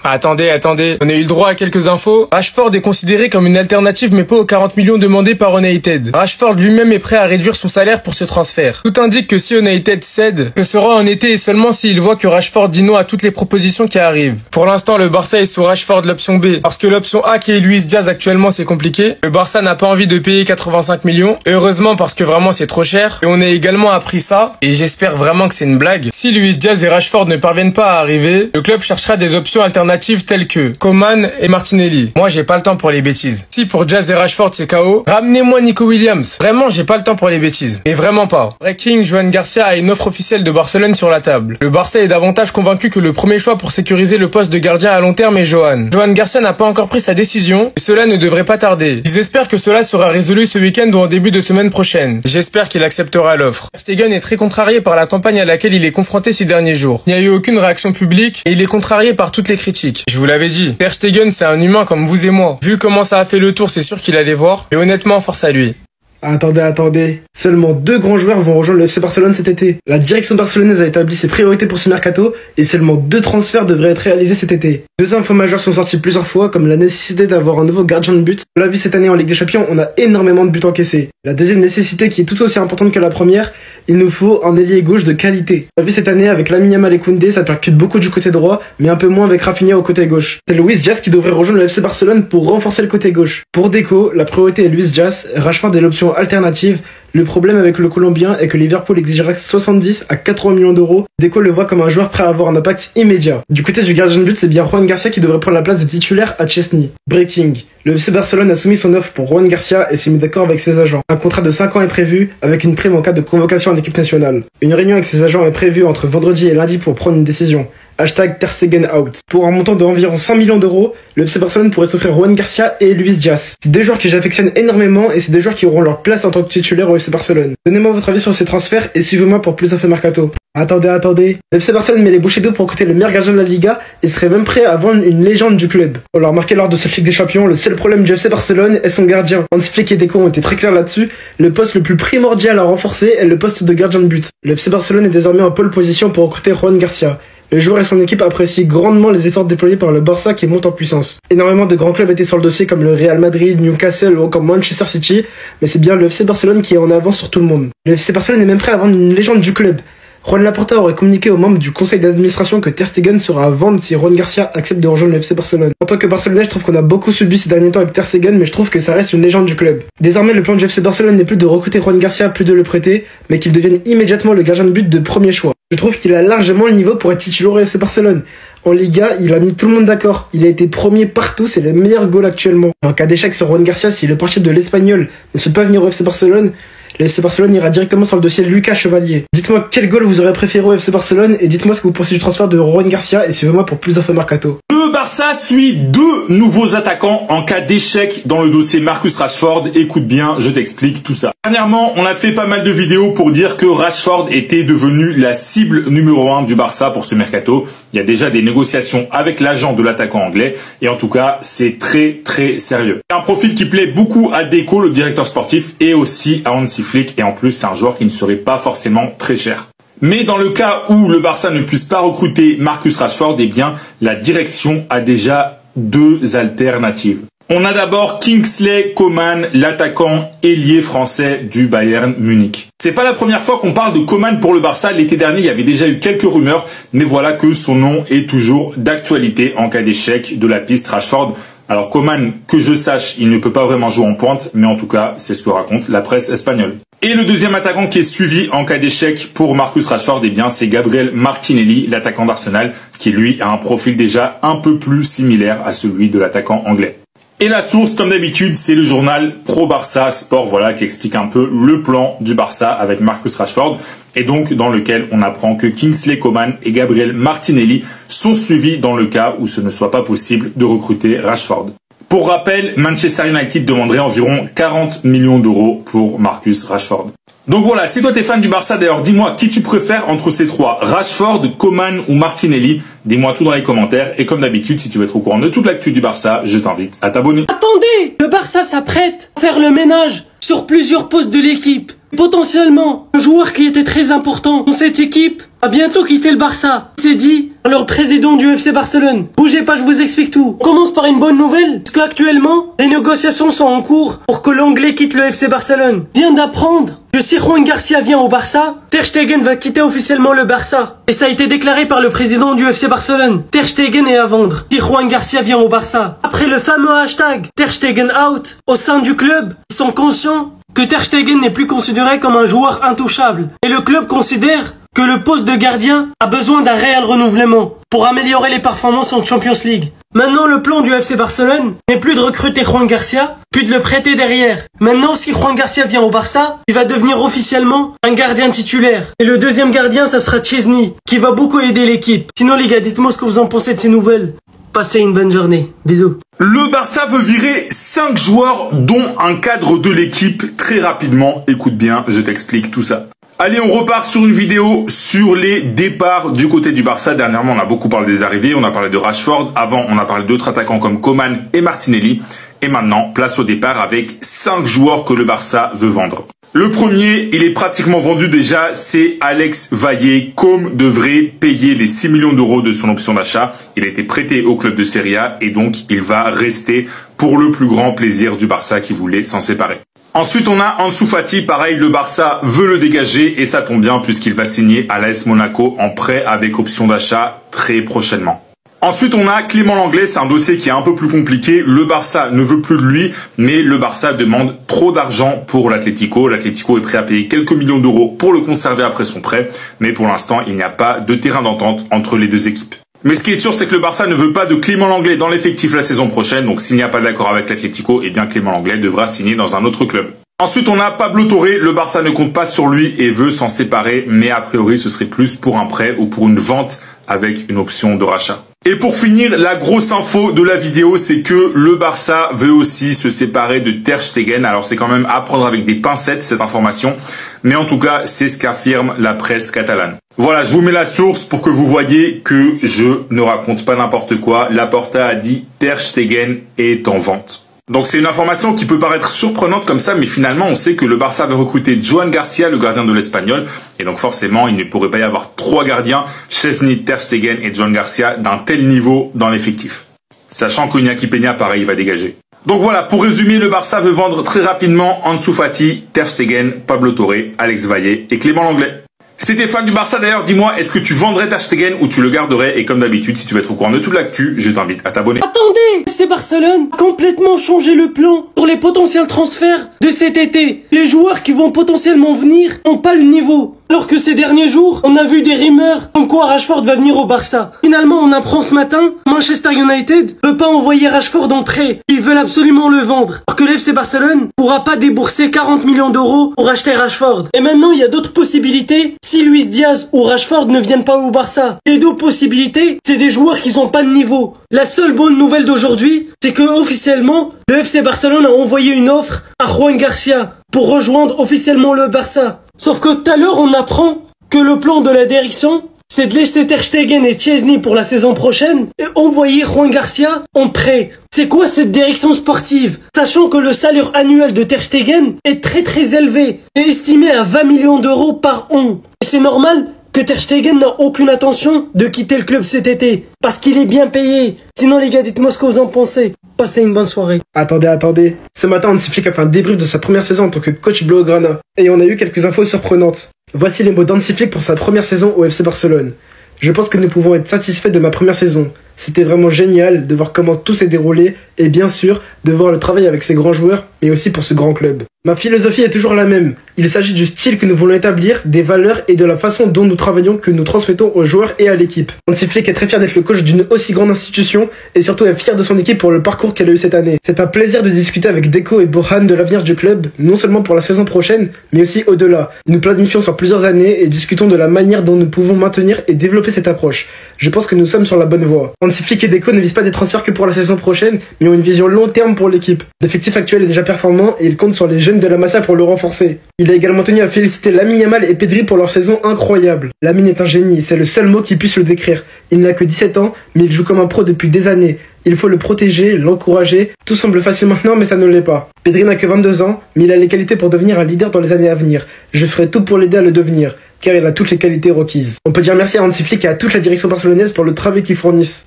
Attendez, on a eu le droit à quelques infos. Rashford est considéré comme une alternative mais pas aux 40 millions demandés par United. Rashford lui-même est prêt à réduire son salaire pour ce transfert. Tout indique que si United cède, ce sera en été et seulement s'il voit que Rashford dit non à toutes les propositions qui arrivent. Pour l'instant, le Barça est sous Rashford l'option B, parce que l'option A qui est Luis Diaz actuellement c'est compliqué. Le Barça n'a pas envie de payer 85 millions, et heureusement parce que vraiment c'est trop cher. Et on a également appris ça, et j'espère vraiment que c'est une blague. Si Luis Diaz et Rashford ne parviennent pas à arriver, le club cherchera des options alternatives telles que Coman et Martinelli. Moi j'ai pas le temps pour les bêtises. Si pour Diaz et Rashford c'est KO, ramenez-moi Nico Williams. Vraiment j'ai pas le temps pour les bêtises. Et vraiment pas. Breaking, Joan Garcia a une offre officielle de Barcelone sur la table. Le Barça est davantage convaincu que le premier choix pour sécuriser le poste de gardien à long terme est Joan. Joan Garcia n'a pas encore pris sa décision et cela ne devrait pas tarder. Ils espèrent que cela sera résolu ce week-end ou en début de semaine prochaine. J'espère qu'il acceptera l'offre. Ter Stegen est très contrarié par la campagne à laquelle il est confronté ces derniers jours. Il n'y a eu aucune réaction publique et il est contrarié par toutes les critiques. Je vous l'avais dit, Ter Stegen c'est un humain comme vous et moi. Vu comment ça a fait le tour, c'est sûr qu'il allait voir. Et honnêtement, force à lui. Attendez. Seulement 2 grands joueurs vont rejoindre le FC Barcelone cet été. La direction barcelonaise a établi ses priorités pour ce mercato et seulement 2 transferts devraient être réalisés cet été. 2 infos majeures sont sorties plusieurs fois comme la nécessité d'avoir un nouveau gardien de but. On l'a vu cette année en Ligue des Champions, on a énormément de buts encaissés. La deuxième nécessité qui est tout aussi importante que la première, il nous faut un ailier gauche de qualité. On l'a vu cette année avec Lamine Yamal et Koundé, ça percute beaucoup du côté droit, mais un peu moins avec Rafinha au côté gauche. C'est Luis Diaz qui devrait rejoindre le FC Barcelone pour renforcer le côté gauche. Pour Deco, la priorité est Luis Diaz, Rashford est l'option alternative. Le problème avec le Colombien est que Liverpool exigera 70 à 80 millions d'euros. Deco le voit comme un joueur prêt à avoir un impact immédiat. Du côté du gardien de but, c'est bien Juan Garcia qui devrait prendre la place de titulaire à Chesney. Breaking. Le FC Barcelone a soumis son offre pour Juan Garcia et s'est mis d'accord avec ses agents. Un contrat de 5 ans est prévu, avec une prime en cas de convocation en équipe nationale. Une réunion avec ses agents est prévue entre vendredi et lundi pour prendre une décision. Hashtag Ter Stegen out. Pour un montant d'environ 100 millions d'euros, le FC Barcelone pourrait s'offrir Juan Garcia et Luis Diaz. C'est 2 joueurs que j'affectionne énormément et c'est 2 joueurs qui auront leur place en tant que titulaire au FC Barcelone. Donnez-moi votre avis sur ces transferts et suivez-moi pour plus d'infos mercato. Attendez. Le FC Barcelone met les bouchées d'eau pour recruter le meilleur gardien de la Liga et serait même prêt à vendre une légende du club. On l'a remarqué lors de cette Ligue des Champions, le seul problème du FC Barcelone est son gardien. Hans Flick et Deco ont été très clairs là-dessus. Le poste le plus primordial à renforcer est le poste de gardien de but. Le FC Barcelone est désormais en pole position pour recruter Juan Garcia. Le joueur et son équipe apprécient grandement les efforts déployés par le Barça qui monte en puissance. Énormément de grands clubs étaient sur le dossier comme le Real Madrid, Newcastle ou encore Manchester City, mais c'est bien le FC Barcelone qui est en avance sur tout le monde. Le FC Barcelone est même prêt à vendre une légende du club. Juan Laporta aurait communiqué aux membres du conseil d'administration que Ter Stegen sera à vendre si Juan Garcia accepte de rejoindre le FC Barcelone. En tant que Barcelonais, je trouve qu'on a beaucoup subi ces derniers temps avec Ter Stegen, mais je trouve que ça reste une légende du club. Désormais, le plan du FC Barcelone n'est plus de recruter Juan Garcia, plus de le prêter, mais qu'il devienne immédiatement le gardien de but de premier choix. Je trouve qu'il a largement le niveau pour être titulaire au FC Barcelone. En Liga, il a mis tout le monde d'accord. Il a été premier partout, c'est le meilleur goal actuellement. En cas d'échec sur Juan Garcia, si le parti de l'Espagnol ne souhaite pas venir au FC Barcelone, le FC Barcelone ira directement sur le dossier Lucas Chevalier. Dites-moi quel goal vous aurez préféré au FC Barcelone et dites-moi ce que vous pensez du transfert de Juan Garcia et suivez-moi pour plus d'infos mercato. Le Barça suit 2 nouveaux attaquants en cas d'échec dans le dossier Marcus Rashford. Écoute bien, je t'explique tout ça. Dernièrement, on a fait pas mal de vidéos pour dire que Rashford était devenu la cible numéro 1 du Barça pour ce mercato. Il y a déjà des négociations avec l'agent de l'attaquant anglais et en tout cas, c'est très sérieux. C'est un profil qui plaît beaucoup à Deco, le directeur sportif, et aussi à Hansi Flick, et en plus, c'est un joueur qui ne serait pas forcément très cher. Mais dans le cas où le Barça ne puisse pas recruter Marcus Rashford, eh bien, la direction a déjà 2 alternatives. On a d'abord Kingsley Coman, l'attaquant ailier français du Bayern Munich. C'est pas la première fois qu'on parle de Coman pour le Barça. L'été dernier, il y avait déjà eu quelques rumeurs, mais voilà que son nom est toujours d'actualité en cas d'échec de la piste Rashford. Alors Coman, que je sache, il ne peut pas vraiment jouer en pointe, mais en tout cas, c'est ce que raconte la presse espagnole. Et le deuxième attaquant qui est suivi en cas d'échec pour Marcus Rashford, eh bien, c'est Gabriel Martinelli, l'attaquant d'Arsenal, qui lui a un profil déjà un peu plus similaire à celui de l'attaquant anglais. Et la source, comme d'habitude, c'est le journal Pro Barça Sport, voilà, qui explique un peu le plan du Barça avec Marcus Rashford, et donc dans lequel on apprend que Kingsley Coman et Gabriel Martinelli sont suivis dans le cas où ce ne soit pas possible de recruter Rashford. Pour rappel, Manchester United demanderait environ 40 millions d'euros pour Marcus Rashford. Donc voilà, si toi t'es fan du Barça, d'ailleurs, dis-moi qui tu préfères entre ces 3, Rashford, Coman ou Martinelli. Dis-moi tout dans les commentaires. Et comme d'habitude, si tu veux être au courant de toute l'actu du Barça, je t'invite à t'abonner. Attendez, le Barça s'apprête à faire le ménage sur plusieurs postes de l'équipe. Potentiellement, un joueur qui était très important dans cette équipe a bientôt quitté le Barça. C'est dit à leur président du FC Barcelone. Bougez pas, je vous explique tout. On commence par une bonne nouvelle, parce qu'actuellement, les négociations sont en cours pour que l'Anglais quitte le FC Barcelone. Vient d'apprendre que si Juan Garcia vient au Barça, Ter Stegen va quitter officiellement le Barça. Et ça a été déclaré par le président du FC Barcelone. Ter Stegen est à vendre si Juan Garcia vient au Barça. Après le fameux hashtag Ter Stegen out, au sein du club, ils sont conscients que Ter Stegen n'est plus considéré comme un joueur intouchable. Et le club considère que le poste de gardien a besoin d'un réel renouvellement pour améliorer les performances en Champions League. Maintenant, le plan du FC Barcelone n'est plus de recruter Juan Garcia, puis de le prêter derrière. Maintenant, si Juan Garcia vient au Barça, il va devenir officiellement un gardien titulaire. Et le deuxième gardien, ça sera Chesney, qui va beaucoup aider l'équipe. Sinon les gars, dites-moi ce que vous en pensez de ces nouvelles. Passez une bonne journée. Bisous. Le Barça veut virer 5 joueurs, dont un cadre de l'équipe, très rapidement. Écoute bien, je t'explique tout ça. Allez, on repart sur une vidéo sur les départs du côté du Barça. Dernièrement, on a beaucoup parlé des arrivées, on a parlé de Rashford. Avant, on a parlé d'autres attaquants comme Coman et Martinelli. Et maintenant, place au départ avec 5 joueurs que le Barça veut vendre. Le premier, il est pratiquement vendu déjà, c'est Alex Valle. Com devrait payer les 6 millions d'euros de son option d'achat. Il a été prêté au club de Serie A et donc il va rester pour le plus grand plaisir du Barça qui voulait s'en séparer. Ensuite, on a Ansu Fati. Pareil, le Barça veut le dégager et ça tombe bien puisqu'il va signer à l'AS Monaco en prêt avec option d'achat très prochainement. Ensuite, on a Clément Lenglet. C'est un dossier qui est un peu plus compliqué. Le Barça ne veut plus de lui, mais le Barça demande trop d'argent pour l'Atlético. L'Atlético est prêt à payer quelques millions d'euros pour le conserver après son prêt, mais pour l'instant, il n'y a pas de terrain d'entente entre les deux équipes. Mais ce qui est sûr, c'est que le Barça ne veut pas de Clément Lenglet dans l'effectif la saison prochaine. Donc s'il n'y a pas d'accord avec l'Atlético, eh bien Clément Lenglet devra signer dans un autre club. Ensuite, on a Pablo Torre. Le Barça ne compte pas sur lui et veut s'en séparer. Mais a priori, ce serait plus pour un prêt ou pour une vente avec une option de rachat. Et pour finir, la grosse info de la vidéo, c'est que le Barça veut aussi se séparer de Ter Stegen. Alors c'est quand même à prendre avec des pincettes cette information. Mais en tout cas, c'est ce qu'affirme la presse catalane. Voilà, je vous mets la source pour que vous voyez que je ne raconte pas n'importe quoi. Laporta a dit Ter Stegen est en vente. Donc c'est une information qui peut paraître surprenante comme ça, mais finalement on sait que le Barça veut recruter Joan Garcia, le gardien de l'Espagnol, et donc forcément il ne pourrait pas y avoir 3 gardiens, Chesney, Ter Stegen et Joan Garcia, d'un tel niveau dans l'effectif. Sachant que Iñaki Peña, pareil, il va dégager. Donc voilà, pour résumer, le Barça veut vendre très rapidement Ansu Fati, Ter Stegen, Pablo Torre, Alex Valle et Clément Lenglet. Si t'es fan du Barça d'ailleurs, dis-moi, est-ce que tu vendrais Ter Stegen ou tu le garderais? Et comme d'habitude, si tu veux être au courant de toute l'actu, je t'invite à t'abonner. Attendez, FC Barcelone a complètement changé le plan pour les potentiels transferts de cet été. Les joueurs qui vont potentiellement venir n'ont pas le niveau. Alors que ces derniers jours, on a vu des rumeurs comme quoi Rashford va venir au Barça. Finalement, on apprend ce matin, Manchester United veut pas envoyer Rashford en prêt. Ils veulent absolument le vendre. Alors que l'FC Barcelone pourra pas débourser 40 millions d'euros pour acheter Rashford. Et maintenant, il y a d'autres possibilités si Luis Diaz ou Rashford ne viennent pas au Barça. Et d'autres possibilités, c'est des joueurs qui n'ont pas de niveau. La seule bonne nouvelle d'aujourd'hui, c'est que officiellement, le FC Barcelone a envoyé une offre à Juan Garcia pour rejoindre officiellement le Barça. Sauf que tout à l'heure, on apprend que le plan de la direction, c'est de laisser Ter Stegen et Chesney pour la saison prochaine et envoyer Juan Garcia en prêt. C'est quoi cette direction sportive? Sachant que le salaire annuel de Ter Stegen est très élevé et estimé à 20 millions d'euros par an. Et c'est normal que Ter Stegen n'a aucune intention de quitter le club cet été, parce qu'il est bien payé. Sinon les gars, dites-moi ce que vous en pensez. Passez une bonne soirée. Attendez. Ce matin, Hansi Flick a fait un débrief de sa première saison en tant que coach blaugrana. Et on a eu quelques infos surprenantes. Voici les mots d'Hansi Flick pour sa première saison au FC Barcelone. Je pense que nous pouvons être satisfaits de ma première saison. C'était vraiment génial de voir comment tout s'est déroulé et bien sûr de voir le travail avec ces grands joueurs mais aussi pour ce grand club. Ma philosophie est toujours la même. Il s'agit du style que nous voulons établir, des valeurs et de la façon dont nous travaillons que nous transmettons aux joueurs et à l'équipe. Hansi Flick est très fier d'être le coach d'une aussi grande institution et surtout est fier de son équipe pour le parcours qu'elle a eu cette année. C'est un plaisir de discuter avec Deco et Bohan de l'avenir du club, non seulement pour la saison prochaine, mais aussi au-delà. Nous planifions sur plusieurs années et discutons de la manière dont nous pouvons maintenir et développer cette approche. Je pense que nous sommes sur la bonne voie. Hansi Flick et Deco ne visent pas des transferts que pour la saison prochaine, mais ont une vision long terme pour l'équipe. L'effectif actuel est déjà performant et il compte sur les jeunes de la Masia pour le renforcer. Il a également tenu à féliciter Lamine Yamal et Pedri pour leur saison incroyable. Lamine est un génie, c'est le seul mot qui puisse le décrire. Il n'a que 17 ans, mais il joue comme un pro depuis des années. Il faut le protéger, l'encourager. Tout semble facile maintenant, mais ça ne l'est pas. Pedri n'a que 22 ans, mais il a les qualités pour devenir un leader dans les années à venir. Je ferai tout pour l'aider à le devenir, car il a toutes les qualités requises. On peut dire merci à Hansi Flick et à toute la direction barcelonaise pour le travail qu'ils fournissent.